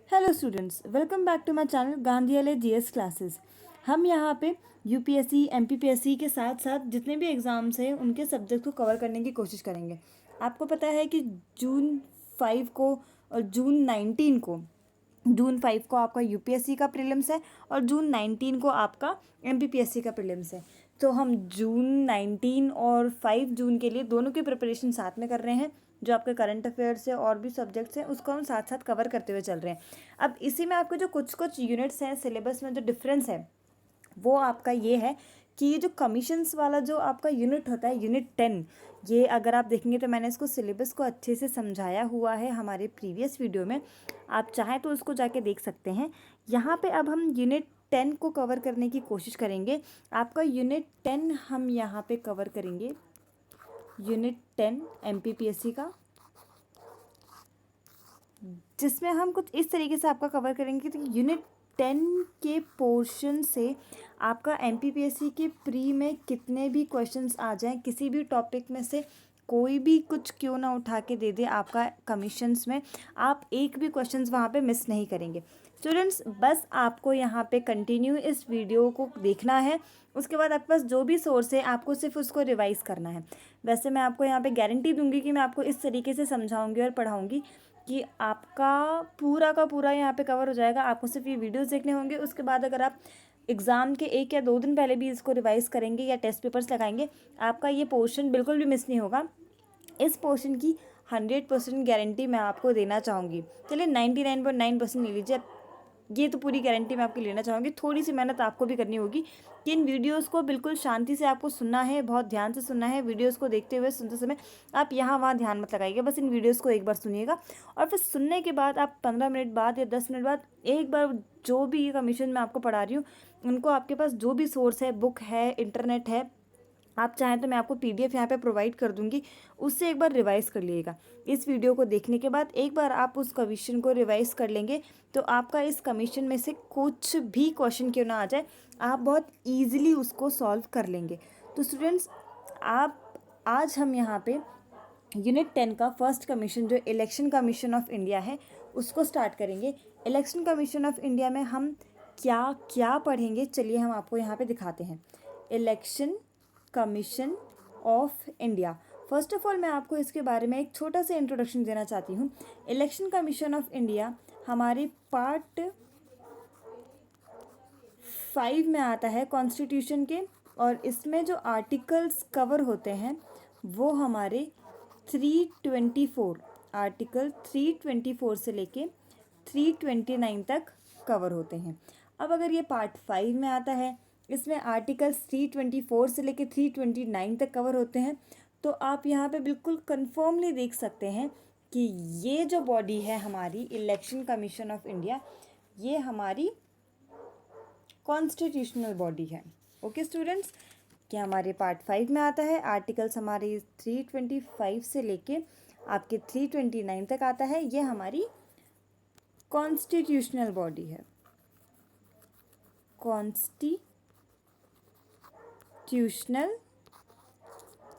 Hello students, welcome back to my channel Gandhiwala GS classes. हम यहाँ पे यूपीएससी एमपीपीएससी के साथ साथ जितने भी एग्ज़ाम्स हैं उनके सब्जेक्ट को कवर करने की कोशिश करेंगे। आपको पता है कि जून 5 को और जून 5 को आपका यूपीएससी का प्रीलिम्स है और जून 19 को आपका एमपीपीएससी का प्रीलिम्स है। तो हम जून 19 और 5 जून के लिए दोनों की प्रिपरेशन साथ में कर रहे हैं। जो आपके करंट अफेयर्स है और भी सब्जेक्ट्स हैं उसको हम साथ साथ कवर करते हुए चल रहे हैं। अब इसी में आपके जो कुछ कुछ यूनिट्स हैं, सिलेबस में जो डिफरेंस है वो आपका ये है कि ये जो कमीशंस वाला जो आपका यूनिट होता है, यूनिट 10, ये अगर आप देखेंगे तो मैंने इसको सिलेबस को अच्छे से समझाया हुआ है हमारे प्रीवियस वीडियो में। आप चाहें तो उसको जाके देख सकते हैं। यहाँ पे अब हम यूनिट 10 को कवर करने की कोशिश करेंगे। आपका यूनिट 10 हम यहाँ पे कवर करेंगे, यूनिट 10 एमपीपीएससी का, जिसमें हम कुछ इस तरीके से आपका कवर करेंगे कि यूनिट 10 के पोर्शन से आपका एमपीपीएससी के प्री में कितने भी क्वेश्चंस आ जाएं, किसी भी टॉपिक में से कोई भी कुछ क्यों ना उठा के दे दे आपका कमीशंस में, आप एक भी क्वेश्चंस वहाँ पे मिस नहीं करेंगे। स्टूडेंट्स, बस आपको यहाँ पे कंटिन्यू इस वीडियो को देखना है। उसके बाद आपके पास जो भी सोर्स है आपको सिर्फ उसको रिवाइज़ करना है। वैसे मैं आपको यहाँ पे गारंटी दूंगी कि मैं आपको इस तरीके से समझाऊंगी और पढ़ाऊंगी कि आपका पूरा का पूरा यहाँ पे कवर हो जाएगा। आपको सिर्फ ये वीडियोस देखने होंगे। उसके बाद अगर आप एग्ज़ाम के 1 या 2 दिन पहले भी इसको रिवाइज़ करेंगे या टेस्ट पेपर्स लगाएंगे, आपका ये पोर्शन बिल्कुल भी मिस नहीं होगा। इस पोर्शन की 100% गारंटी मैं आपको देना चाहूँगी। चलिए 99.9% ले लीजिए, ये तो पूरी गारंटी मैं आपकी लेना चाहूँगी। थोड़ी सी मेहनत आपको भी करनी होगी कि इन वीडियोस को बिल्कुल शांति से आपको सुनना है, बहुत ध्यान से सुनना है। वीडियोस को देखते हुए, सुनते समय आप यहाँ वहाँ ध्यान मत लगाइएगा, बस इन वीडियोस को एक बार सुनिएगा और फिर सुनने के बाद आप 15 मिनट बाद या 10 मिनट बाद एक बार जो भी ये कमीशन मैं आपको पढ़ा रही हूँ उनको, आपके पास जो भी सोर्स है, बुक है, इंटरनेट है, आप चाहें तो मैं आपको पीडीएफ यहाँ पे प्रोवाइड कर दूंगी, उससे एक बार रिवाइज़ कर लीजिएगा। इस वीडियो को देखने के बाद एक बार आप उस कमीशन को रिवाइज़ कर लेंगे तो आपका इस कमीशन में से कुछ भी क्वेश्चन क्यों ना आ जाए, आप बहुत ईजिली उसको सॉल्व कर लेंगे। तो स्टूडेंट्स, आप आज हम यहाँ पे यूनिट 10 का फर्स्ट कमीशन जो इलेक्शन कमीशन ऑफ इंडिया है उसको स्टार्ट करेंगे। इलेक्शन कमीशन ऑफ इंडिया में हम क्या क्या पढ़ेंगे, चलिए हम आपको यहाँ पे दिखाते हैं। Election Commission of India, first of all मैं आपको इसके बारे में एक छोटा सा इंट्रोडक्शन देना चाहती हूँ। इलेक्शन कमीशन ऑफ इंडिया हमारे पार्ट 5 में आता है कॉन्स्टिट्यूशन के, और इसमें जो आर्टिकल्स कवर होते हैं वो हमारे 324, आर्टिकल 324 से लेके 329 तक कवर होते हैं। अब अगर ये पार्ट 5 में आता है, इसमें आर्टिकल्स 324 से लेके 329 तक कवर होते हैं, तो आप यहाँ पे बिल्कुल कन्फर्मली देख सकते हैं कि ये जो बॉडी है हमारी इलेक्शन कमीशन ऑफ इंडिया, ये हमारी कॉन्स्टिट्यूशनल बॉडी है। ओके स्टूडेंट्स, क्या हमारे पार्ट 5 में आता है, आर्टिकल्स हमारे 325 से लेके आपके 329 तक आता है, ये हमारी कॉन्स्टिट्यूशनल बॉडी है, कॉन्स्टिट्यूशनल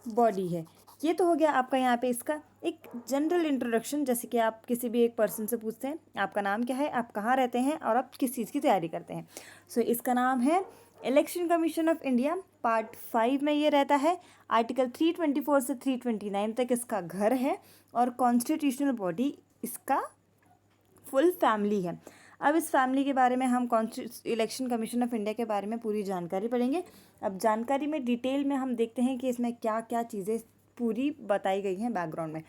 बॉडी है। ये तो हो गया आपका यहाँ पे इसका एक जनरल इंट्रोडक्शन। जैसे कि आप किसी भी एक पर्सन से पूछते हैं आपका नाम क्या है, आप कहाँ रहते हैं और आप किस चीज़ की तैयारी करते हैं। सो इसका नाम है election Commission of India. Part 5 में ये रहता है। आर्टिकल 324 से 329 तक इसका घर है और कॉन्स्टिट्यूशनल बॉडी इसका फुल फैमिली है। अब इस फैमिली के बारे में हम इलेक्शन कमीशन ऑफ इंडिया के बारे में पूरी जानकारी पढ़ेंगे। अब जानकारी में डिटेल में हम देखते हैं कि इसमें क्या क्या चीज़ें पूरी बताई गई हैं बैकग्राउंड में।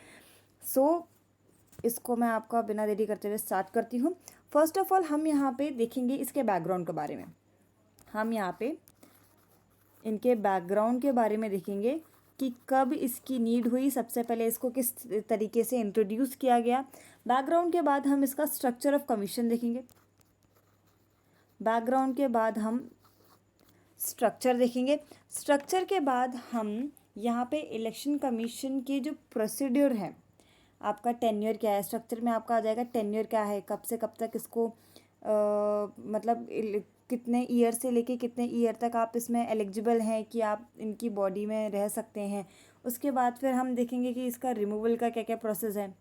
इसको मैं आपका बिना देरी करते हुए स्टार्ट करती हूँ। फर्स्ट ऑफ ऑल हम यहाँ पे देखेंगे इसके बैकग्राउंड के बारे में। हम यहाँ पे इनके बैकग्राउंड के बारे में देखेंगे कि कब इसकी नीड हुई, सबसे पहले इसको किस तरीके से इंट्रोड्यूस किया गया। बैकग्राउंड के बाद हम इसका स्ट्रक्चर ऑफ कमीशन देखेंगे। बैकग्राउंड के बाद हम स्ट्रक्चर देखेंगे। स्ट्रक्चर के बाद हम यहाँ पे इलेक्शन कमीशन की जो प्रोसीड्यूर है, आपका टेन्योर क्या है, स्ट्रक्चर में आपका आ जाएगा टेन्योर क्या है, कब से कब तक इसको मतलब कितने ईयर से लेके कितने ईयर तक आप इसमें एलिजिबल हैं कि आप इनकी बॉडी में रह सकते हैं। उसके बाद फिर हम देखेंगे कि इसका रिमूवल का क्या क्या प्रोसेस है,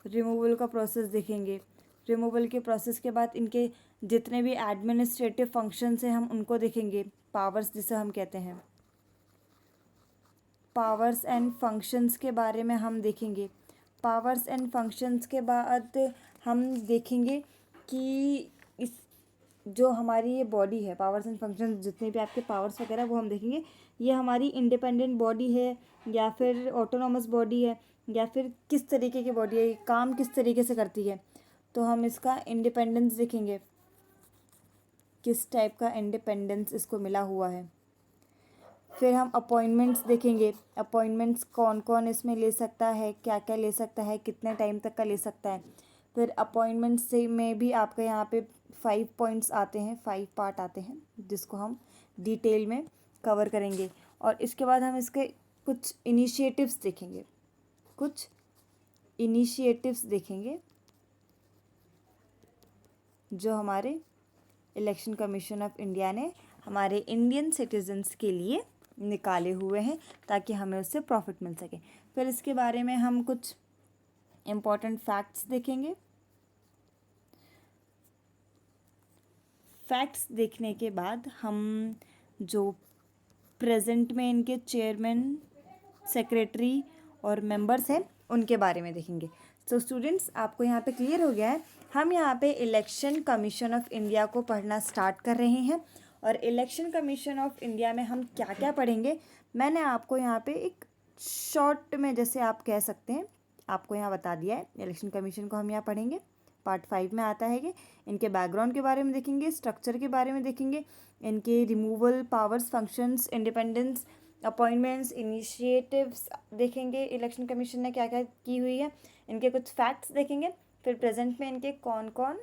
रिमूवल का प्रोसेस देखेंगे। रिमूवल के प्रोसेस के बाद इनके जितने भी एडमिनिस्ट्रेटिव फंक्शंस हैं हम उनको देखेंगे, पावर्स जिसे हम कहते हैं, पावर्स एंड फंक्शंस के बारे में हम देखेंगे। पावर्स एंड फंक्शंस के बाद हम देखेंगे कि इस जो हमारी ये बॉडी है, पावर्स एंड फंक्शंस जितने भी आपके पावर्स वगैरह वो हम देखेंगे, ये हमारी इंडिपेंडेंट बॉडी है या फिर ऑटोनॉमस बॉडी है या फिर किस तरीके की बॉडी है, ये काम किस तरीके से करती है। तो हम इसका इंडिपेंडेंस देखेंगे, किस टाइप का इंडिपेंडेंस इसको मिला हुआ है। फिर हम अपॉइंटमेंट्स देखेंगे, अपॉइंटमेंट्स कौन कौन इसमें ले सकता है, क्या क्या ले सकता है, कितने टाइम तक का ले सकता है। फिर अपॉइंटमेंट्स से में भी आपका यहाँ पे 5 पॉइंट्स आते हैं, 5 पार्ट आते हैं जिसको हम डिटेल में कवर करेंगे। और इसके बाद हम इसके कुछ इनिशिएटिव्स देखेंगे, कुछ इनिशिएटिव्स देखेंगे जो हमारे इलेक्शन कमीशन ऑफ इंडिया ने हमारे इंडियन सिटीजन्स के लिए निकाले हुए हैं ताकि हमें उससे प्रॉफिट मिल सके। फिर इसके बारे में हम कुछ इम्पॉर्टेंट फैक्ट्स देखेंगे। फैक्ट्स देखने के बाद हम जो प्रेजेंट में इनके चेयरमैन, सेक्रेटरी और मेंबर्स हैं उनके बारे में देखेंगे। सो स्टूडेंट्स, आपको यहाँ पे क्लियर हो गया है। हम यहाँ पे इलेक्शन कमीशन ऑफ इंडिया को पढ़ना स्टार्ट कर रहे हैं और इलेक्शन कमीशन ऑफ इंडिया में हम क्या क्या पढ़ेंगे मैंने आपको यहाँ पे एक शॉर्ट में, जैसे आप कह सकते हैं, आपको यहाँ बता दिया है। इलेक्शन कमीशन को हम यहाँ पढ़ेंगे, पार्ट 5 में आता है कि इनके बैकग्राउंड के बारे में देखेंगे, स्ट्रक्चर के बारे में देखेंगे, इनके removal, powers, functions, independence, appointments, initiatives देखेंगे, इलेक्शन कमीशन ने क्या क्या की हुई है, इनके कुछ फैक्ट्स देखेंगे। फिर प्रेजेंट में इनके कौन कौन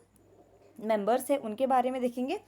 मेंबर्स हैं उनके बारे में देखेंगे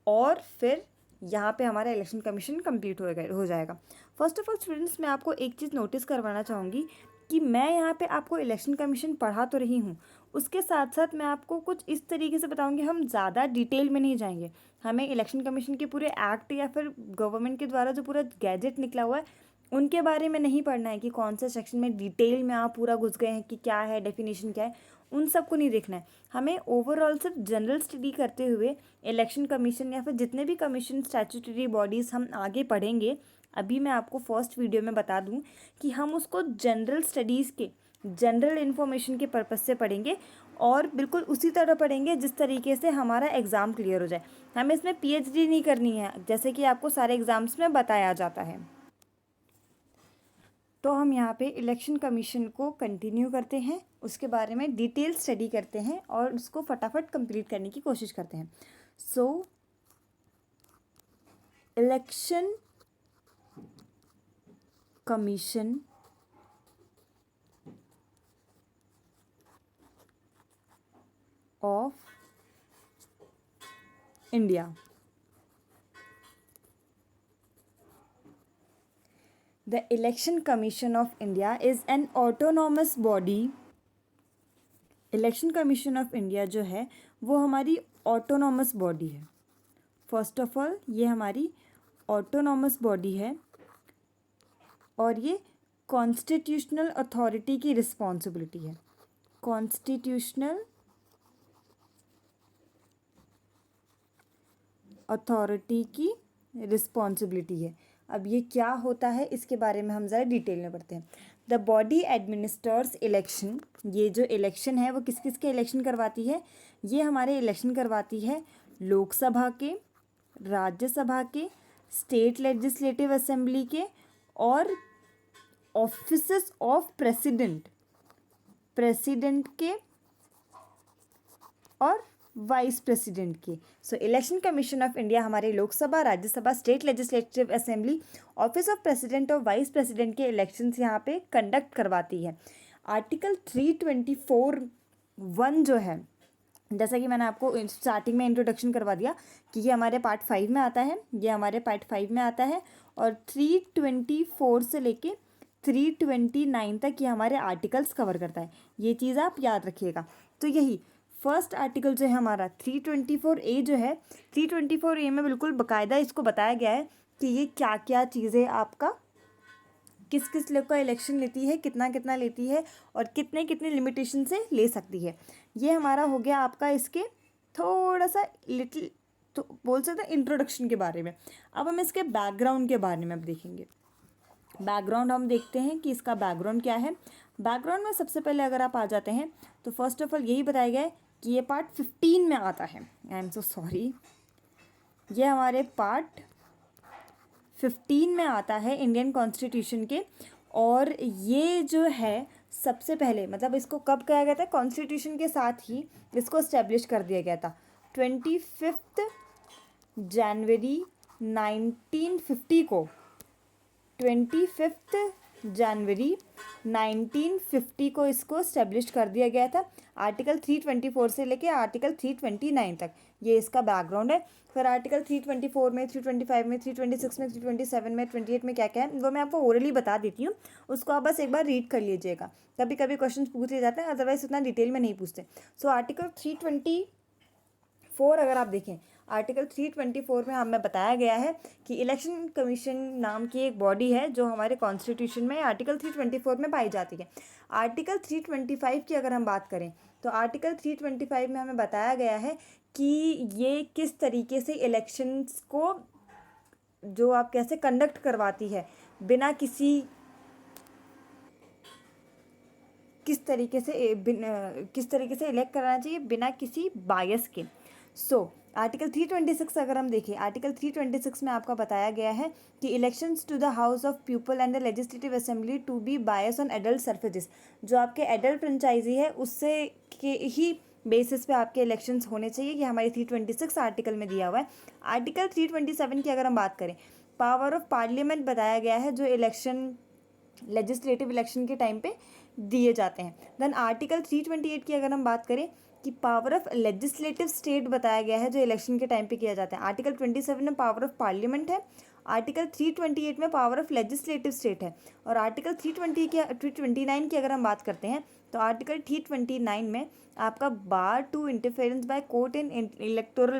और फिर यहाँ पे हमारा इलेक्शन कमीशन कंप्लीट हो जाएगा। फर्स्ट ऑफ ऑल स्टूडेंट्स, मैं आपको एक चीज़ नोटिस करवाना चाहूँगी कि मैं यहाँ पे आपको इलेक्शन कमीशन पढ़ा तो रही हूँ, उसके साथ साथ मैं आपको कुछ इस तरीके से बताऊँगी, हम ज़्यादा डिटेल में नहीं जाएंगे। हमें इलेक्शन कमीशन के पूरे एक्ट या फिर गवर्नमेंट के द्वारा जो पूरा गैजेट निकला हुआ है उनके बारे में नहीं पढ़ना है कि कौन से सेक्शन में डिटेल में आप पूरा घुस गए हैं कि क्या है, डेफिनेशन क्या है, उन सबको नहीं देखना है। हमें ओवरऑल सिर्फ जनरल स्टडी करते हुए इलेक्शन कमीशन या फिर जितने भी कमीशन, स्टैट्यूटरी बॉडीज़ हम आगे पढ़ेंगे, अभी मैं आपको फर्स्ट वीडियो में बता दूं कि हम उसको जनरल स्टडीज़ के, जनरल इन्फॉर्मेशन के पर्पज़ से पढ़ेंगे और बिल्कुल उसी तरह पढ़ेंगे जिस तरीके से हमारा एग्ज़ाम क्लियर हो जाए। हमें इसमें पीएचडी नहीं करनी है जैसे कि आपको सारे एग्ज़ाम्स में बताया जाता है। तो हम यहाँ पे इलेक्शन कमीशन को कंटिन्यू करते हैं, उसके बारे में डिटेल स्टडी करते हैं और उसको फटाफट कंप्लीट करने की कोशिश करते हैं। So Election Commission of India, The Election Commission of India is an autonomous body. Election Commission of India जो है वो हमारी ऑटोनॉमस बॉडी है। फर्स्ट ऑफ ऑल ये हमारी ऑटोनॉमस बॉडी है और ये कॉन्स्टिट्यूशनल अथॉरिटी की रिस्पॉन्सिबिलिटी है। कॉन्स्टिट्यूशनल अथॉरिटी की रिस्पॉन्सिबिलिटी है। अब ये क्या होता है इसके बारे में हम ज़रा डिटेल में पढ़ते हैं। द बॉडी एडमिनिस्टर्स इलेक्शन, ये जो इलेक्शन है वो किस किस के इलेक्शन करवाती है, ये हमारे इलेक्शन करवाती है लोकसभा के, राज्यसभा के, स्टेट लेजिस्लेटिव असेंबली के और ऑफिसेस ऑफ प्रेसिडेंट, प्रेसिडेंट के और वाइस प्रेसिडेंट के। सो इलेक्शन कमीशन ऑफ इंडिया हमारे Lok Sabha, Rajya Sabha, state legislative assembly, office of president और वाइस प्रेसिडेंट के इलेक्शंस यहाँ पे कंडक्ट करवाती है। आर्टिकल 324(1) जो है, जैसा कि मैंने आपको स्टार्टिंग में इंट्रोडक्शन करवा दिया कि ये हमारे पार्ट 5 में आता है, ये हमारे पार्ट 5 में आता है और 324 से लेके 329 तक ये हमारे आर्टिकल्स कवर करता है। ये चीज़ आप याद रखिएगा। तो यही फर्स्ट आर्टिकल जो है हमारा 324A जो है, 324A में बिल्कुल बाकायदा इसको बताया गया है कि ये क्या क्या चीज़ें आपका किस किस लोग का इलेक्शन लेती है, कितना कितना लेती है और कितने कितने लिमिटेशन से ले सकती है। ये हमारा हो गया आपका इसके थोड़ा सा लिटिल, तो बोल सकते हैं इंट्रोडक्शन के बारे में। अब हम इसके बैकग्राउंड के बारे में अब देखेंगे। बैकग्राउंड हम देखते हैं कि इसका बैकग्राउंड क्या है। बैकग्राउंड में सबसे पहले अगर आप आ जाते हैं तो फर्स्ट ऑफ ऑल यही बताया गया है कि ये पार्ट 15 में आता है। आई एम सो सॉरी, ये हमारे पार्ट 15 में आता है इंडियन कॉन्स्टिट्यूशन के। और ये जो है सबसे पहले मतलब इसको कब किया गया था, कॉन्स्टिट्यूशन के साथ ही इसको इस्टेब्लिश कर दिया गया था 25 जनवरी 1950 को। 25 जनवरी 1950 को इसको इस्टेब्लिश कर दिया गया था। आर्टिकल 324 से लेके आर्टिकल 329 तक ये इसका बैकग्राउंड है। फिर आर्टिकल 324 में, 325 में, 326 में, 327 में, 28 में क्या क्या है वो मैं आपको ओरली बता देती हूँ, उसको आप बस एक बार रीड कर लीजिएगा। कभी कभी क्वेश्चन पूछ लिए जाते हैं, अदरवाइज उतना डिटेल में नहीं पूछते। सो आर्टिकल 324 अगर आप देखें, आर्टिकल 324 में हमें बताया गया है कि इलेक्शन कमीशन नाम की एक बॉडी है जो हमारे कॉन्स्टिट्यूशन में आर्टिकल 324 में पाई जाती है। आर्टिकल 325 की अगर हम बात करें तो आर्टिकल 325 में हमें बताया गया है कि ये किस तरीके से इलेक्शंस को जो आप कैसे कंडक्ट करवाती है बिना किसी किस तरीके से इलेक्ट कराना चाहिए बिना किसी बायस के। सो आर्टिकल 326 अगर हम देखें, आर्टिकल 326 में आपका बताया गया है कि elections to the House of People and the legislative assembly to be based on adult suffrages. जो आपके एडल्ट फ्रेंचाइजी है उससे के ही बेसिस पे आपके इलेक्शंस होने चाहिए, ये हमारे 326 आर्टिकल में दिया हुआ है। आर्टिकल 327 की अगर हम बात करें, पावर ऑफ पार्लियामेंट बताया गया है जो इलेक्शन लेजिस्लेटिव इलेक्शन के टाइम पे दिए जाते हैं। देन आर्टिकल 328 की अगर हम बात करें कि पावर ऑफ लेजिस्लेटिव स्टेट बताया गया है जो इलेक्शन के टाइम पे किया जाता है। आर्टिकल 27 में पावर ऑफ पार्लियामेंट है, आर्टिकल 328 में पावर ऑफ लेजिस्लेटिव स्टेट है। और आर्टिकल 329 की अगर हम बात करते हैं तो आर्टिकल 329 में आपका bar to interference by court in electoral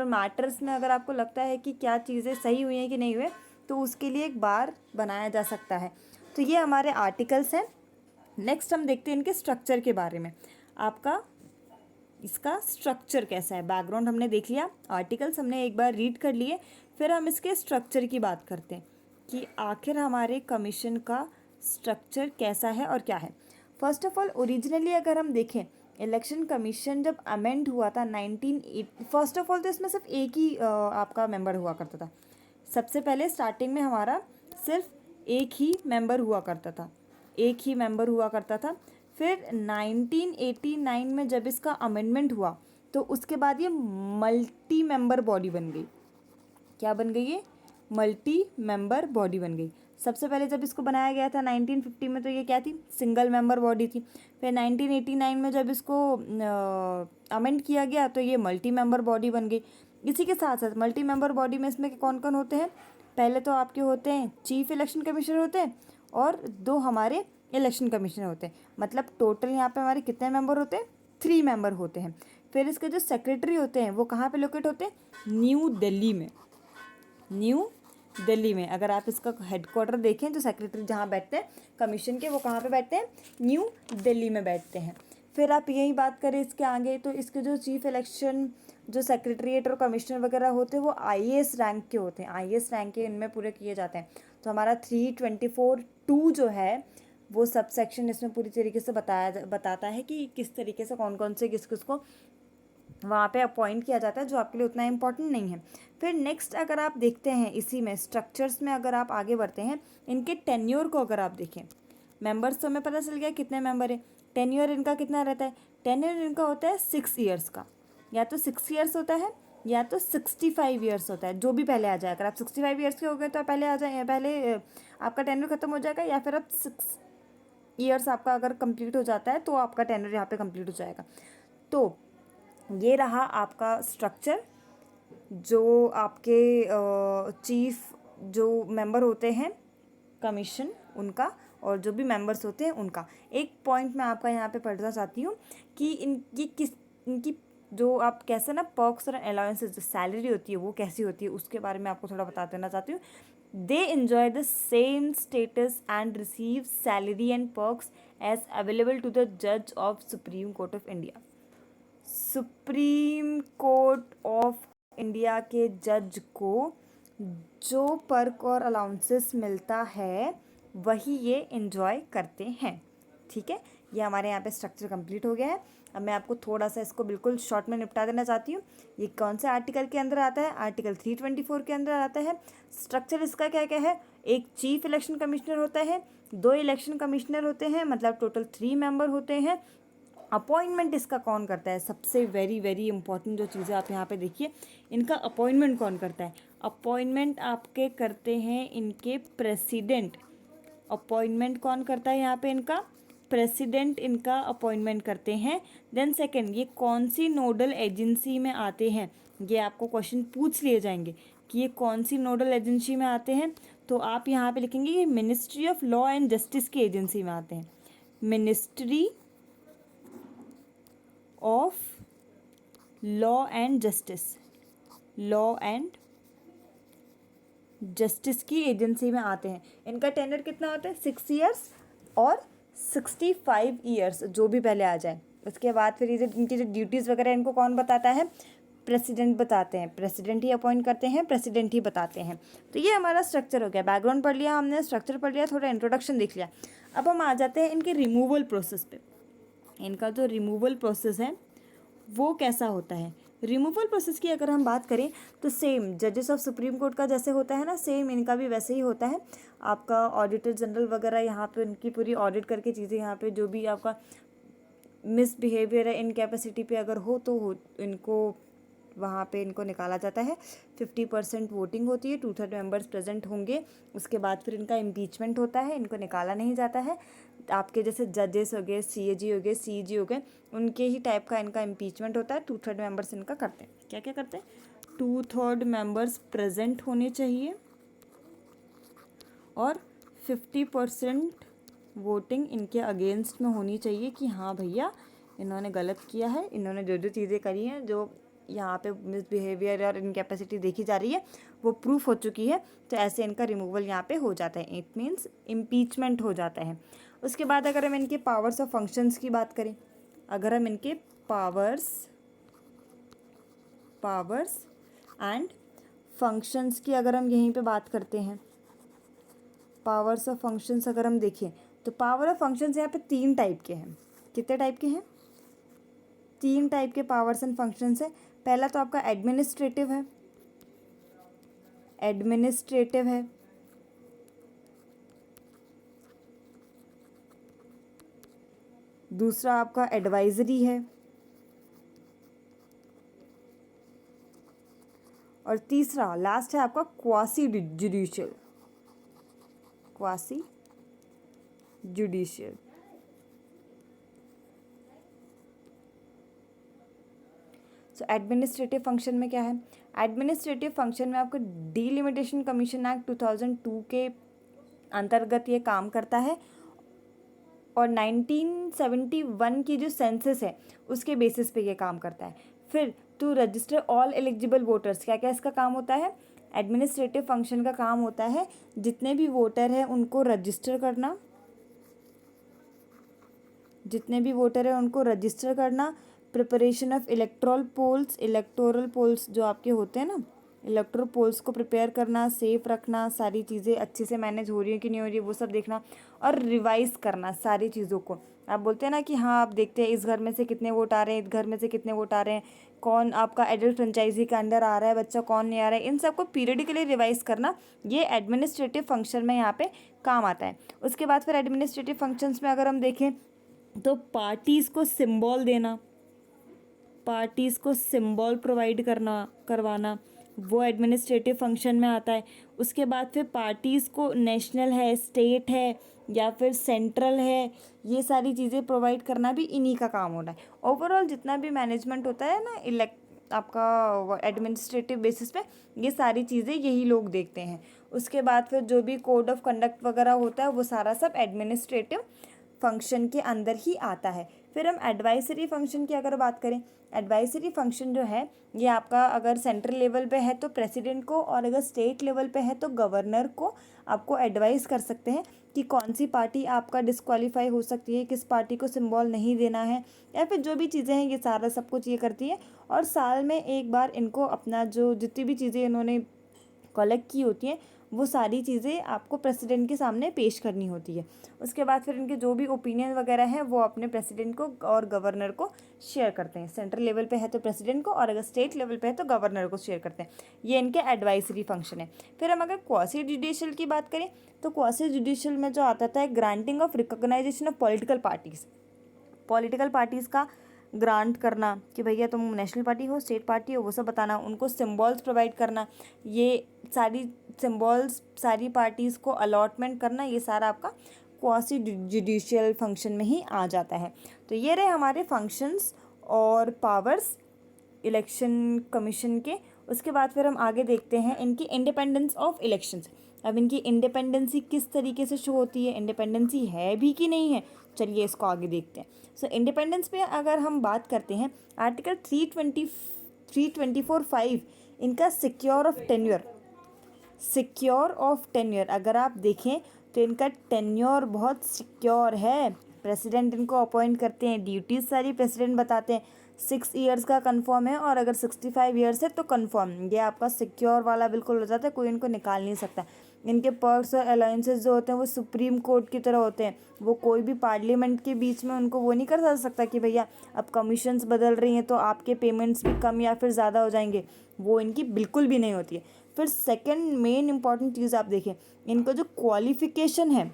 matters में अगर आपको लगता है कि क्या चीज़ें सही हुई हैं कि नहीं हुए तो उसके लिए एक बार बनाया जा सकता है। तो ये हमारे आर्टिकल्स हैं। नेक्स्ट हम देखते हैं इनके स्ट्रक्चर के बारे में। आपका इसका स्ट्रक्चर कैसा है, बैकग्राउंड हमने देख लिया, आर्टिकल्स हमने एक बार रीड कर लिए, फिर हम इसके स्ट्रक्चर की बात करते हैं कि आखिर हमारे कमीशन का स्ट्रक्चर कैसा है और क्या है। फर्स्ट ऑफ ऑल ओरिजिनली अगर हम देखें इलेक्शन कमीशन जब अमेंड हुआ था 1980, फर्स्ट ऑफ ऑल तो इसमें सिर्फ एक ही आपका मेंबर हुआ करता था। सबसे पहले स्टार्टिंग में हमारा सिर्फ एक ही मेंबर हुआ करता था। फिर 1989 में जब इसका अमेंडमेंट हुआ तो उसके बाद ये मल्टी मेंबर बॉडी बन गई। क्या बन गई ये? मल्टी मेंबर बॉडी बन गई। सबसे पहले जब इसको बनाया गया था 1950 में तो ये क्या थी? सिंगल मेंबर बॉडी थी। फिर 1989 में जब इसको अमेंड किया गया तो ये मल्टी मेंबर बॉडी बन गई। इसी के साथ साथ मल्टी मेंबर बॉडी में इसमें कौन कौन होते हैं? पहले तो आपके होते हैं चीफ इलेक्शन कमिश्नर होते हैं और 2 हमारे इलेक्शन कमिश्नर होते हैं। मतलब टोटल यहाँ पे हमारे कितने मेंबर होते हैं? 3 मेंबर होते हैं। फिर इसके जो सेक्रेटरी होते हैं वो कहाँ पे लोकेट होते हैं? न्यू दिल्ली में। अगर आप इसका हेडक्वार्टर देखें तो सेक्रेटरी जहाँ बैठते हैं कमीशन के वो कहाँ पे बैठते हैं? न्यू दिल्ली में बैठते हैं। फिर आप यही बात करें इसके आगे तो इसके जो चीफ इलेक्शन जो सेक्रेटरीट और कमिश्नर वगैरह होते हैं वो IAS रैंक के होते हैं। IAS रैंक के इनमें पूरे किए जाते हैं। तो हमारा 324(2) जो है वो सब सेक्शन इसमें पूरी तरीके से बताता है कि किस तरीके से कौन कौन से किस को वहाँ पे अपॉइंट किया जाता है, जो आपके लिए उतना इम्पोर्टेंट नहीं है। फिर नेक्स्ट अगर आप देखते हैं इसी में स्ट्रक्चर्स में अगर आप आगे बढ़ते हैं, इनके टेन्योर को अगर आप देखें, मेंबर्स तो हमें पता चल गया कितने मेंबर है। टेन्योर इनका कितना रहता है? टेन्योर इनका होता है 6 ईयर्स का। या तो 6 ईयर्स होता है या तो 65 ईयर्स होता है, जो भी पहले आ जाए। अगर आप 65 ईयर्स के हो गए तो पहले आपका टेन्योर खत्म हो जाएगा, या फिर आप 6 ईयर्स आपका अगर कंप्लीट हो जाता है तो आपका टेन्योर यहाँ पे कंप्लीट हो जाएगा। तो ये रहा आपका स्ट्रक्चर। जो आपके चीफ जो मेंबर होते हैं कमीशन उनका और जो भी मेंबर्स होते हैं उनका। एक पॉइंट मैं आपका यहाँ पे पढ़ना चाहती हूँ कि इनकी जो आप कैसे ना पर्क्स और अलाउंसेस जो सैलरी होती है वो कैसी होती है उसके बारे में आपको थोड़ा बता देना चाहती हूँ they enjoy the same status and receive salary and perks as available to the judge of Supreme Court of India. Supreme court of India के जज को जो पर्क और अलाउंसेस मिलता है वही ये एंजॉय करते हैं। ठीक है, ये हमारे यहाँ पे स्ट्रक्चर कंप्लीट हो गया है। अब मैं आपको थोड़ा सा इसको बिल्कुल शॉर्ट में निपटा देना चाहती हूँ। ये कौन से आर्टिकल के अंदर आता है? आर्टिकल 324 के अंदर आता है। स्ट्रक्चर इसका क्या क्या है? एक चीफ इलेक्शन कमिश्नर होता है, 2 इलेक्शन कमिश्नर होते हैं, मतलब टोटल 3 मेंबर होते हैं। अपॉइंटमेंट इसका कौन करता है? सबसे वेरी वेरी इंपॉर्टेंट जो चीज़ें आप यहाँ पे देखिए, इनका अपॉइंटमेंट कौन करता है? अपॉइंटमेंट आपके करते हैं इनके प्रेसिडेंट। अपॉइंटमेंट कौन करता है यहाँ पे? इनका प्रेसिडेंट इनका अपॉइंटमेंट करते हैं। देन सेकंड, ये कौन सी नोडल एजेंसी में आते हैं? ये आपको क्वेश्चन पूछ लिए जाएंगे कि ये कौन सी नोडल एजेंसी में आते हैं, तो आप यहाँ पे लिखेंगे ये ministry of law and justice की एजेंसी में आते हैं। Ministry of law and justice, law and justice की एजेंसी में आते हैं। इनका टेन्योर कितना होता है? 6 ईयर्स और 65 ईयर्स, जो भी पहले आ जाए। उसके बाद फिर ये इनकी जो ड्यूटीज़ वगैरह इनको कौन बताता है? प्रेसिडेंट बताते हैं। प्रेसिडेंट ही अपॉइंट करते हैं, प्रेसिडेंट ही बताते हैं। तो ये हमारा स्ट्रक्चर हो गया। बैकग्राउंड पढ़ लिया हमने, स्ट्रक्चर पढ़ लिया, थोड़ा इंट्रोडक्शन देख लिया। अब हम आ जाते हैं इनके रिमूवल प्रोसेस पे। इनका जो रिमूवल प्रोसेस है वो कैसा होता है? रिमूवल प्रोसेस की अगर हम बात करें तो सेम जजेस ऑफ सुप्रीम कोर्ट का जैसे होता है ना, सेम इनका भी वैसे ही होता है। आपका ऑडिटर जनरल वगैरह यहाँ पे उनकी पूरी ऑडिट करके चीज़ें यहाँ पे जो भी आपका मिसबिहेवियर है इनकैपेसिटी पे अगर हो तो इनको वहाँ पे इनको निकाला जाता है। 50% वोटिंग होती है, 2/3 मेंबर्स प्रेजेंट होंगे। उसके बाद फिर इनका इम्पीचमेंट होता है, इनको निकाला नहीं जाता है। आपके जैसे जजेस हो गए, CAG हो गए, CEG हो गए, उनके ही टाइप का इनका इम्पीचमेंट होता है। 2/3 मेंबर्स इनका करते हैं। क्या क्या करते हैं? 2/3 मेंबर्स प्रेजेंट होने चाहिए और 50% वोटिंग इनके अगेंस्ट में होनी चाहिए कि हाँ भैया इन्होंने गलत किया है, इन्होंने जो जो चीज़ें करी हैं, जो यहाँ पे मिसबिहेवियर और इनकैपेसिटी देखी जा रही है वो प्रूफ हो चुकी है, तो ऐसे इनका रिमूवल यहाँ पे हो जाता है। इट मीन्स इम्पीचमेंट हो जाता है। उसके बाद अगर हम इनके पावर्स और फंक्शंस की बात करें, अगर हम इनके पावर्स एंड फंक्शंस की अगर हम यहीं पे बात करते हैं, पावर्स और फंक्शंस अगर हम देखें तो पावर और फंक्शंस यहाँ पे 3 टाइप के हैं। कितने टाइप के हैं? 3 टाइप के पावर्स एंड फंक्शंस है। पहला तो आपका एडमिनिस्ट्रेटिव है, दूसरा आपका एडवाइजरी है, और तीसरा लास्ट है आपका क्वासी जुडिशियल। सो एडमिनिस्ट्रेटिव फंक्शन में क्या है? एडमिनिस्ट्रेटिव फंक्शन में आपको डिलिमिटेशन कमीशन एक्ट 2002 के अंतर्गत ये काम करता है, और 1971 की जो सेंसस है उसके बेसिस पे ये काम करता है। फिर to register all eligible voters, क्या क्या इसका काम होता है? एडमिनिस्ट्रेटिव फंक्शन का काम होता है जितने भी वोटर हैं उनको रजिस्टर करना, प्रिपरेशन ऑफ इलेक्टोरल पोल्स जो आपके होते हैं ना, इलेक्टोरल पोल्स को प्रिपेयर करना, सेफ रखना, सारी चीज़ें अच्छे से मैनेज हो रही है कि नहीं हो रही है वो सब देखना, और रिवाइज करना सारी चीज़ों को। आप बोलते हैं ना कि हाँ आप देखते हैं इस घर में से कितने वोट आ रहे हैं, इस घर में से कितने वोट आ रहे हैं, कौन आपका एडल्ट फ्रेंचाइजी के अंडर आ रहा है बच्चा, कौन नहीं आ रहा है, इन सबको पीरियडिकली रिवाइज करना, ये एडमिनिस्ट्रेटिव फंक्शन में यहाँ पे काम आता है। उसके बाद फिर एडमिनिस्ट्रेटिव फंक्शंस में अगर हम देखें तो पार्टीज़ को सिंबल प्रोवाइड करवाना वो एडमिनिस्ट्रेटिव फंक्शन में आता है। उसके बाद फिर पार्टीज़ को नेशनल है, स्टेट है या फिर सेंट्रल है, ये सारी चीज़ें प्रोवाइड करना भी इन्हीं का काम होता है। ओवरऑल जितना भी मैनेजमेंट होता है ना आपका एडमिनिस्ट्रेटिव बेसिस पे, ये सारी चीज़ें यही लोग देखते हैं। उसके बाद फिर जो भी कोड ऑफ कंडक्ट वगैरह होता है वो सारा सब एडमिनिस्ट्रेटिव फंक्शन के अंदर ही आता है। फिर हम एडवाइजरी फंक्शन की अगर बात करें, एडवाइजरी फंक्शन जो है ये आपका अगर सेंट्रल लेवल पे है तो प्रेसिडेंट को, और अगर स्टेट लेवल पे है तो गवर्नर को आपको एडवाइस कर सकते हैं कि कौन सी पार्टी आपका डिस्क्वालीफाई हो सकती है, किस पार्टी को सिंबल नहीं देना है, या फिर जो भी चीज़ें हैं ये सारा सब कुछ ये करती है। और साल में एक बार इनको अपना जो जितनी भी चीज़ें इन्होंने कलेक्ट की होती हैं वो सारी चीज़ें आपको प्रेसिडेंट के सामने पेश करनी होती है। उसके बाद फिर इनके जो भी ओपिनियन वगैरह हैं वो अपने प्रेसिडेंट को और गवर्नर को शेयर करते हैं। सेंट्रल लेवल पे है तो प्रेसिडेंट को, और अगर स्टेट लेवल पे है तो गवर्नर को शेयर करते हैं। ये इनके एडवाइजरी फंक्शन है। फिर हम अगर क्वासी जुडिशियल की बात करें तो क्वासी जुडिशियल में जो आता था granting of recognisation of political parties, political parties का ग्रांट करना कि भैया तुम नेशनल पार्टी हो, स्टेट पार्टी हो, वो सब बताना, उनको सिम्बॉल्स प्रोवाइड करना, ये सारी सिम्बॉल्स सारी पार्टीज़ को अलॉटमेंट करना, ये सारा आपका क्वासी जुडिशियल फंक्शन में ही आ जाता है। तो ये रहे हमारे फंक्शंस और पावर्स इलेक्शन कमीशन के। उसके बाद फिर हम आगे देखते हैं इनकी इंडिपेंडेंस ऑफ इलेक्शंस। अब इनकी इंडिपेंडेंसी किस तरीके से शो होती है, इंडिपेंडेंसी है भी कि नहीं है, चलिए इसको आगे देखते हैं। सो इंडिपेंडेंस पे अगर हम बात करते हैं, आर्टिकल 324(5) इनका secure of tenure, secure of tenure अगर आप देखें तो इनका टेन्योर बहुत सिक्योर है। प्रेसिडेंट इनको अपॉइंट करते हैं, ड्यूटीज़ सारी प्रेसिडेंट बताते हैं। 6 ईयर्स का कंफर्म है, और अगर 65 ईयर्स है तो कंफर्म, ये आपका सिक्योर वाला बिल्कुल हो जाता है, कोई इनको निकाल नहीं सकता। इनके पर्क्स और अलाउंसेस जो होते हैं वो सुप्रीम कोर्ट की तरह होते हैं, वो कोई भी पार्लियामेंट के बीच में उनको वो नहीं कर सकता कि भैया अब कमीशंस बदल रही हैं तो आपके पेमेंट्स भी कम या फिर ज़्यादा हो जाएंगे, वो इनकी बिल्कुल भी नहीं होती है। फिर सेकंड मेन इंपॉर्टेंट चीज़ आप देखें, इनका जो क्वालिफ़िकेशन है,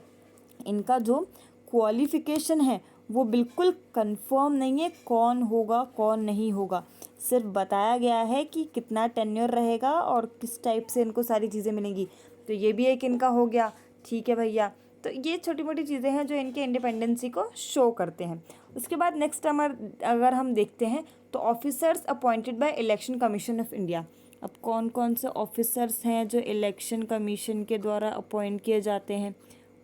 इनका जो क्वालिफ़िकेशन है वो बिल्कुल कंफर्म नहीं है कौन होगा कौन नहीं होगा, सिर्फ बताया गया है कि कितना टेन्योर रहेगा और किस टाइप से इनको सारी चीज़ें मिलेंगी। तो ये भी एक इनका हो गया, ठीक है भैया। तो ये छोटी मोटी चीज़ें हैं जो इनके इंडिपेंडेंसी को शो करते हैं। उसके बाद नेक्स्ट अगर हम देखते हैं तो officers appointed by election Commission of India. अब कौन कौन से ऑफिसर्स हैं जो इलेक्शन कमीशन के द्वारा अपॉइंट किए जाते हैं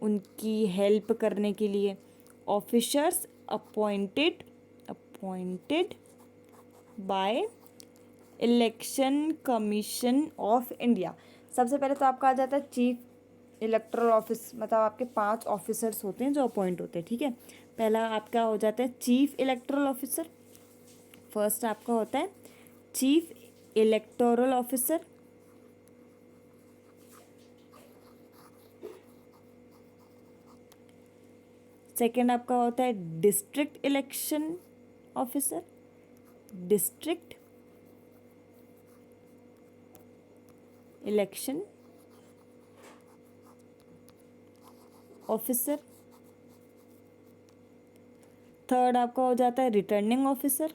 उनकी हेल्प करने के लिए? Officers appointed by election Commission of India. सबसे पहले तो आपका आ जाता है चीफ इलेक्टोरल ऑफिस, मतलब आपके 5 ऑफिसर्स होते हैं जो अपॉइंट होते हैं, ठीक है। पहला आपका हो जाता है चीफ इलेक्टोरल ऑफिसर, फर्स्ट आपका होता है चीफ इलेक्टोरल ऑफिसर। सेकेंड आपका होता है district election officer, district election officer. Third आपका हो जाता है रिटर्निंग ऑफिसर।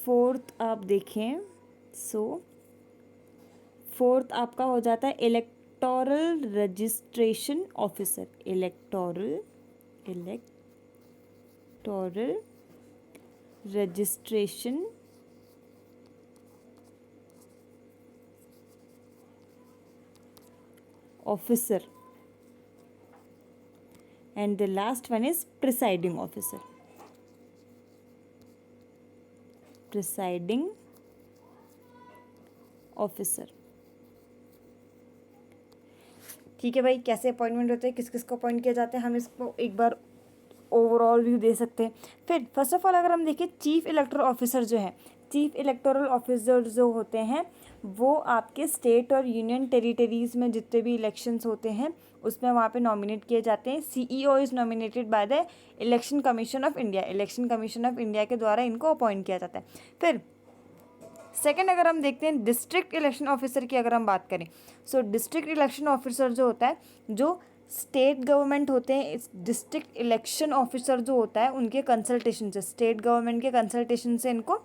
फोर्थ आप देखें, फोर्थ आपका हो जाता है electoral registration officer, electoral registration officer, and the last one is presiding officer, presiding officer. ठीक है भाई, कैसे अपॉइंटमेंट होते हैं, किस किस को अपॉइंट किया जाता है, हम इसको एक बार ओवरऑल व्यू दे सकते हैं। फिर फर्स्ट ऑफ ऑल अगर हम देखें चीफ इलेक्टोरल ऑफिसर जो है, चीफ इलेक्टोरल ऑफिसर जो होते हैं वो आपके स्टेट और यूनियन टेरिटरीज़ में जितने भी इलेक्शंस होते हैं उसमें वहाँ पे नॉमिनेट किए जाते हैं। CEO is nominated by the election Commission of India, election Commission of India के द्वारा इनको अपॉइंट किया जाता है। फिर सेकंड अगर हम देखते हैं डिस्ट्रिक्ट इलेक्शन ऑफिसर की अगर हम बात करें, सो डिस्ट्रिक्ट इलेक्शन ऑफिसर जो होता है, जो स्टेट गवर्नमेंट होते हैं, इस डिस्ट्रिक्ट इलेक्शन ऑफिसर जो होता है उनके कंसल्टेशन से, स्टेट गवर्नमेंट के कंसल्टेशन से इनको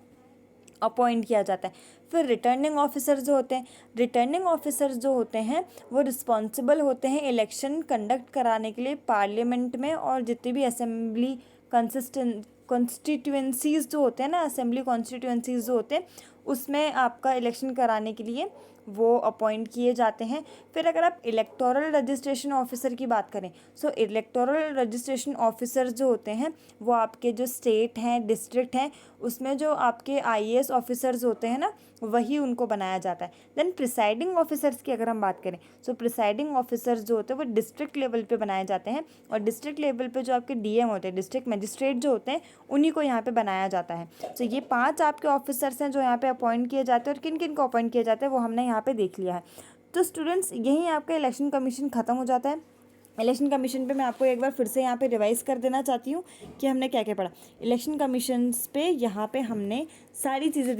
अपॉइंट किया जाता है। फिर रिटर्निंग ऑफिसर जो होते हैं, रिटर्निंग ऑफिसर जो होते हैं वो रिस्पॉन्सिबल होते हैं इलेक्शन कंडक्ट कराने के लिए पार्लियामेंट में, और जितनी भी असेंबली कॉन्स्टिट्यूएंसीज़ जो होते हैं ना, असेंबली कॉन्स्टिट्यूएंसीज़ जो होते हैं उसमें आपका इलेक्शन कराने के लिए वो अपॉइंट किए जाते हैं। फिर अगर आप इलेक्टोरल रजिस्ट्रेशन ऑफिसर की बात करें, सो इलेक्टोरल रजिस्ट्रेशन ऑफिसर जो होते हैं वो आपके जो स्टेट हैं, डिस्ट्रिक्ट हैं, उसमें जो आपके आईएएस ऑफिसर्स होते हैं ना, वही उनको बनाया जाता है। देन प्रिसाइडिंग ऑफिसर्स की अगर हम बात करें, सो प्रिसाइडिंग ऑफिसर्स जो होते हैं वो डिस्ट्रिक्ट लेवल पे बनाए जाते हैं, और डिस्ट्रिक्ट लेवल पे जो आपके डीएम होते हैं, डिस्ट्रिक्ट मजिस्ट्रेट जो होते हैं, उन्हीं को यहाँ पे बनाया जाता है। सो ये 5 आपके ऑफिसर्स हैं जो यहाँ पे अपॉइंट किए जाते हैं, और किन किन को अपॉइंट किया जाता है वो हमने यहाँ पे देख लिया है। तो स्टूडेंट्स, यहीं आपका इलेक्शन कमीशन ख़त्म हो जाता है। इलेक्शन कमीशन पे मैं आपको एक बार फिर से यहाँ पे रिवाइज कर देना चाहती हूँ कि हमने क्या क्या पढ़ा। इलेक्शन कमीशंस पे यहाँ पे हमने सारी चीज़ें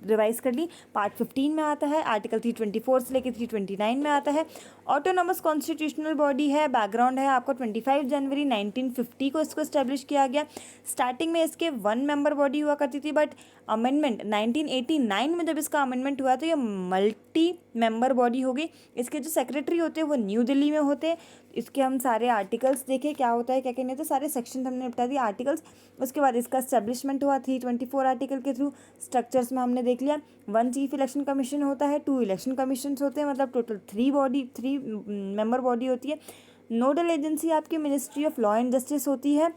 रिवाइज कर ली। पार्ट 15 में आता है, आर्टिकल 324 से लेकर 329 में आता है। ऑटोनॉमस कॉन्स्टिट्यूशनल बॉडी है, बैकग्राउंड है आपको 25 जनवरी 1950 को इसको इस्टेब्लिश किया गया। स्टार्टिंग में इसके 1 मेंबर बॉडी हुआ करती थी, बट अमेंडमेंट 1989 में जब इसका अमेंडमेंट हुआ तो ये मल्टी मेंबर बॉडी हो गई। इसके जो सेक्रेटरी होते हैं वो न्यू दिल्ली में होते हैं। इसके हम सारे आर्टिकल्स देखे क्या होता है क्या क्या नहीं होता, सारे सेक्शन हमने निपटा दिए आर्टिकल्स। उसके बाद इसका एस्टेब्लिशमेंट हुआ 324 आर्टिकल के थ्रू। स्ट्रक्चर्स में हमने देख लिया, 1 चीफ इलेक्शन कमीशन होता है, 2 इलेक्शन कमीशन होते हैं, मतलब टोटल 3 मेंबर बॉडी होती है। नोडल एजेंसी आपकी ministry of law and justice होती है।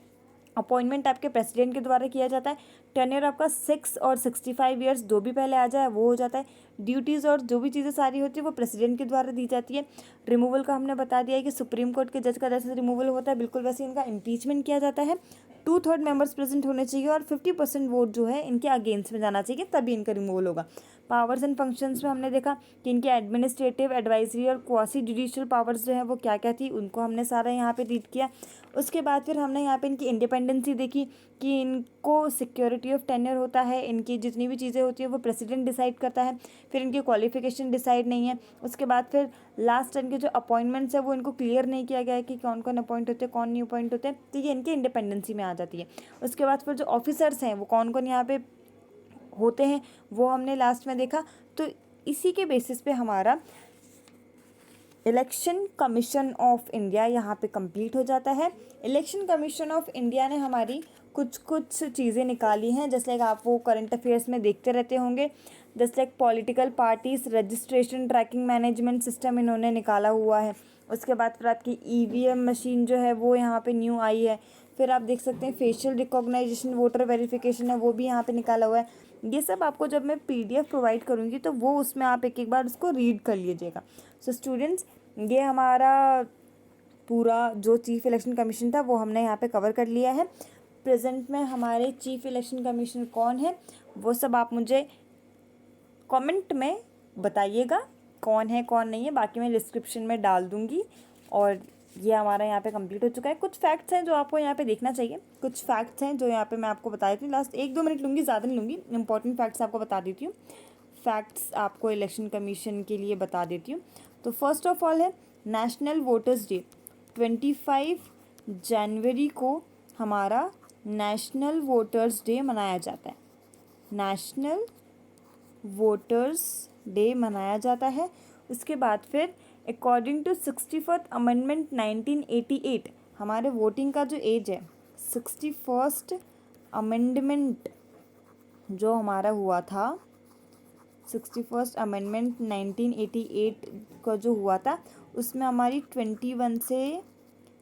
अपॉइंटमेंट आपके प्रेसिडेंट के द्वारा किया जाता है। टेन्योर आपका 6 और 65 ईयर्स जो भी पहले आ जाए वो हो जाता है। ड्यूटीज़ और जो भी चीज़ें सारी होती है वो प्रेसिडेंट के द्वारा दी जाती है। रिमूवल का हमने बता दिया है कि सुप्रीम कोर्ट के जज का जैसे रिमूवल होता है बिल्कुल वैसे इनका इम्पीचमेंट किया जाता है। 2/3 मेंबर्स प्रेजेंट होने चाहिए और 50% वोट जो है इनके अगेंस्ट में जाना चाहिए, तभी इनका रिमूवल होगा। पावर्स एंड फंक्शंस में हमने देखा कि इनके एडमिनिस्ट्रेटिव, एडवाइजरी और क्वासी जुडिशियल पावर्स जो है वो क्या क्या थी, उनको हमने सारा यहाँ पे रीड किया। उसके बाद फिर हमने यहाँ पे इनकी इंडिपेंडेंसी देखी कि इनको सिक्योरिटी ऑफ टेन्योर होता है, इनकी जितनी भी चीज़ें होती है वो प्रेसिडेंट डिसाइड करता है। फिर इनकी क्वालिफिकेशन डिसाइड नहीं है। उसके बाद फिर लास्ट इनके जो अपॉइंटमेंट्स है वो इनको क्लियर नहीं किया गया है कि कौन कौन अपॉइंट होते हैं, कौन नहीं अपॉइंट होते हैं, तो ये इनकी इंडिपेंडेंसी में आ जाती है। उसके बाद फिर जो ऑफिसर्स हैं वो कौन कौन यहाँ पे होते हैं वो हमने लास्ट में देखा। तो इसी के बेसिस पे हमारा इलेक्शन कमीशन ऑफ इंडिया यहाँ पे कंप्लीट हो जाता है। इलेक्शन कमीशन ऑफ इंडिया ने हमारी कुछ कुछ चीज़ें निकाली हैं, जैसे लाइक आप वो करंट अफेयर्स में देखते रहते होंगे, जैसे like political parties registration tracking management system इन्होंने निकाला हुआ है। उसके बाद फिर आपकी ईवीएम मशीन जो है वो यहाँ पे न्यू आई है। फिर आप देख सकते हैं फेशियल रिकॉग्नाइजेशन वोटर वेरिफिकेशन है वो भी यहाँ पे निकाला हुआ है। ये सब आपको जब मैं पीडीएफ प्रोवाइड करूँगी तो वो उसमें आप एक एक बार उसको रीड कर लीजिएगा। सो स्टूडेंट्स, ये हमारा पूरा जो चीफ इलेक्शन कमीशन था वो हमने यहाँ पे कवर कर लिया है। प्रेजेंट में हमारे चीफ इलेक्शन कमीशनर कौन है वो सब आप मुझे कमेंट में बताइएगा, कौन है कौन नहीं है, बाकी मैं डिस्क्रिप्शन में डाल दूँगी। और ये हमारा यहाँ पे कंप्लीट हो चुका है। कुछ फैक्ट्स हैं जो आपको यहाँ पे देखना चाहिए, कुछ फैक्ट्स हैं जो यहाँ पे मैं आपको बता देती हूँ। लास्ट 1-2 मिनट लूँगी, ज़्यादा नहीं लूँगी। इंपॉर्टेंट फैक्ट्स आपको बता देती हूँ, फैक्ट्स आपको इलेक्शन कमीशन के लिए बता देती हूँ। तो फर्स्ट ऑफ ऑल है नेशनल वोटर्स डे। 25 जनवरी को हमारा नेशनल वोटर्स डे मनाया जाता है। नेशनल वोटर्स डे मनाया जाता है। उसके बाद फिर अकॉर्डिंग टू 61st अमेंडमेंट 1988 हमारे वोटिंग का जो एज है, 61st अमेंडमेंट जो हमारा हुआ था, 61st अमेंडमेंट 1988 का जो हुआ था उसमें हमारी 21 से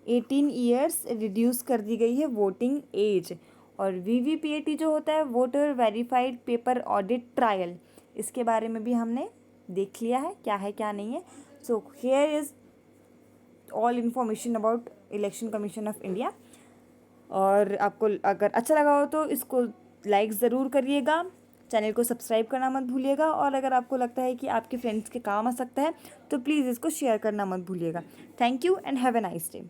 18 ईयर्स रिड्यूस कर दी गई है वोटिंग एज। और वीवीपीएटी जो होता है voter verified paper audit trial, इसके बारे में भी हमने देख लिया है क्या है क्या नहीं है। So here is all information about election Commission of India. और आपको अगर अच्छा लगा हो तो इसको लाइक ज़रूर करिएगा, चैनल को सब्सक्राइब करना मत भूलिएगा, और अगर आपको लगता है कि आपके फ्रेंड्स के काम आ सकता है तो प्लीज़ इसको शेयर करना मत भूलिएगा। Thank you and have a nice day.